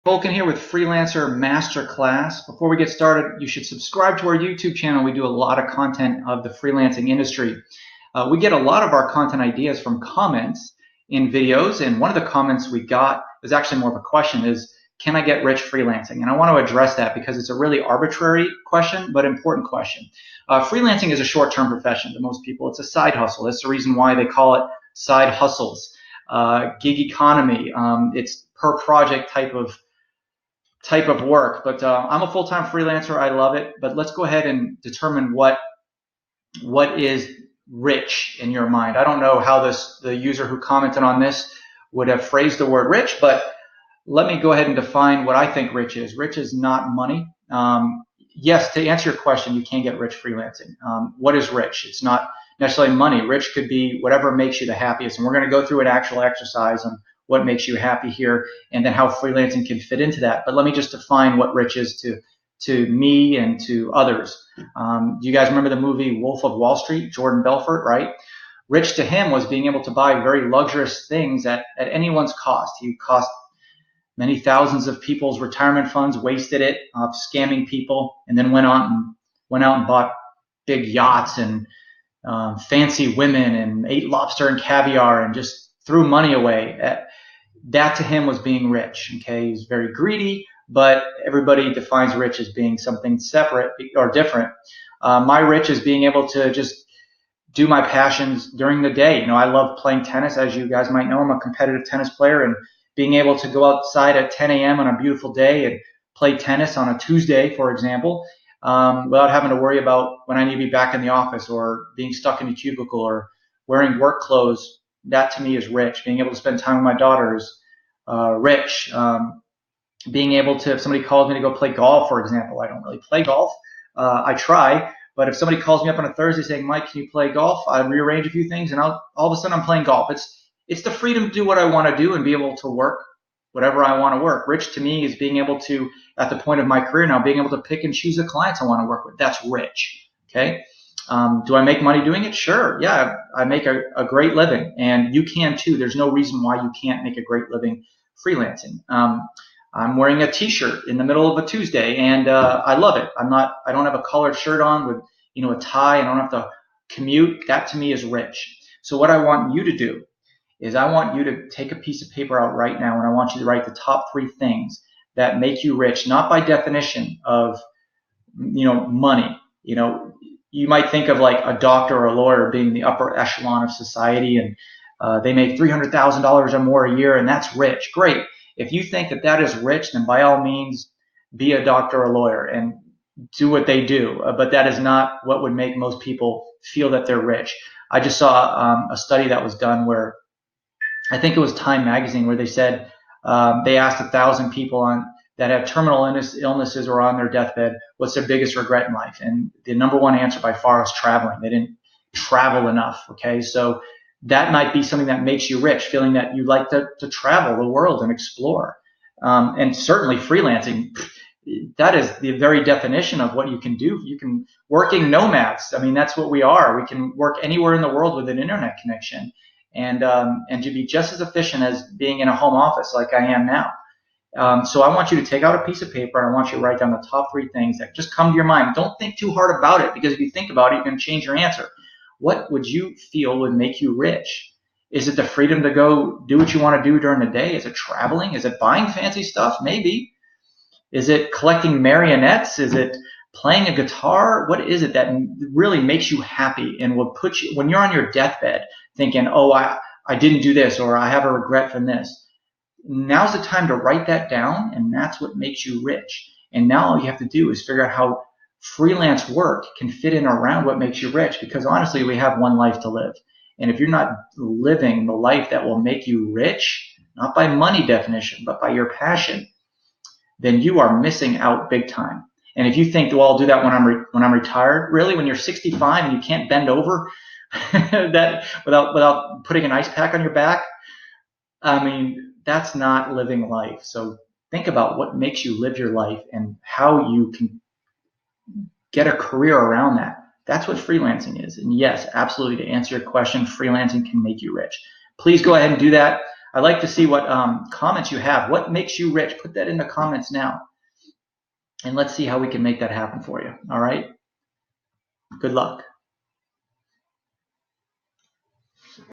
Volkin here with Freelancer Masterclass. Before we get started, you should subscribe to our YouTube channel. We do a lot of content of the freelancing industry. We get a lot of our content ideas from comments in videos, and one of the comments we got is actually more of a question is, can I get rich freelancing? And I want to address that because it's a really arbitrary question, but important question. Freelancing is a short-term profession to most people. It's a side hustle. That's the reason why they call it side hustles. Gig economy. It's per project type of work. But I'm a full-time freelancer. I love it. But let's go ahead and determine what is rich in your mind. I don't know how the user who commented on this would have phrased the word rich, but let me go ahead and define what I think rich is. Rich is not money. Yes, to answer your question, you can get rich freelancing. What is rich? It's not necessarily money. Rich could be whatever makes you the happiest. And we're going to go through an actual exercise on what makes you happy here and then how freelancing can fit into that. But let me just define what rich is to me and to others. Do you guys remember the movie Wolf of Wall Street, Jordan Belfort, right? Rich to him was being able to buy very luxurious things at anyone's cost. He cost many thousands of people's retirement funds, wasted it, scamming people, and then went out and bought big yachts and fancy women and ate lobster and caviar and just threw money away. That to him was being rich. Okay, he's very greedy, but everybody defines rich as being something separate or different. My rich is being able to just do my passions during the day. You know, I love playing tennis. As you guys might know, I'm a competitive tennis player, and being able to go outside at 10 a.m. on a beautiful day and play tennis on a Tuesday, for example, without having to worry about when I need to be back in the office or being stuck in a cubicle or wearing work clothes. That to me is rich. Being able to spend time with my daughter is rich. Being able to, if somebody calls me to go play golf, for example, I don't really play golf. I try, but if somebody calls me up on a Thursday saying, Mike, can you play golf? I rearrange a few things and all of a sudden I'm playing golf. It's the freedom to do what I want to do and be able to work whatever I want to work. Rich to me is being able to, at the point of my career now, being able to pick and choose the clients I want to work with. That's rich. Okay. Do I make money doing it? Sure. Yeah, I make a great living, and you can too. There's no reason why you can't make a great living freelancing. I'm wearing a T-shirt in the middle of a Tuesday, and I love it. I don't have a collared shirt on with a tie. I don't have to commute. That to me is rich. So what I want you to do is I want you to take a piece of paper out right now, and I want you to write the top 3 things that make you rich, not by definition of money. You might think of like a doctor or a lawyer being the upper echelon of society, and they make $300,000 or more a year, and that's rich. Great. If you think that that is rich, then by all means, be a doctor or a lawyer and do what they do. But that is not what would make most people feel that they're rich. I just saw a study that was done where I think it was Time Magazine where they said they asked 1,000 people that have terminal illnesses or on their deathbed, what's their biggest regret in life? And the number one answer by far is traveling. They didn't travel enough. Okay, so that might be something that makes you rich, feeling that you like to travel the world and explore. And certainly freelancing, that is the very definition of what you can do. You can working nomads. I mean, that's what we are. We can work anywhere in the world with an internet connection, and to be just as efficient as being in a home office like I am now. So I want you to take out a piece of paper and I want you to write down the top 3 things that just come to your mind. Don't think too hard about it, because if you think about it, you're going to change your answer. What would you feel would make you rich? Is it the freedom to go do what you want to do during the day? Is it traveling? Is it buying fancy stuff? Maybe. Is it collecting marionettes? Is it playing a guitar? What is it that really makes you happy and will put you, when you're on your deathbed thinking, oh, I didn't do this, or I have a regret from this? Now's the time to write that down, and that's what makes you rich. And now all you have to do is figure out how freelance work can fit in around what makes you rich, because honestly, we have one life to live. And if you're not living the life that will make you rich, not by money definition, but by your passion, then you are missing out big time. And if you think, well, I'll do that when I'm retired, really, when you're 65 and you can't bend over that without putting an ice pack on your back, I mean, that's not living life. So think about what makes you live your life and how you can get a career around that. That's what freelancing is. And yes, absolutely, to answer your question, freelancing can make you rich. Please go ahead and do that. I'd like to see what comments you have. What makes you rich? Put that in the comments now. And let's see how we can make that happen for you. All right? Good luck.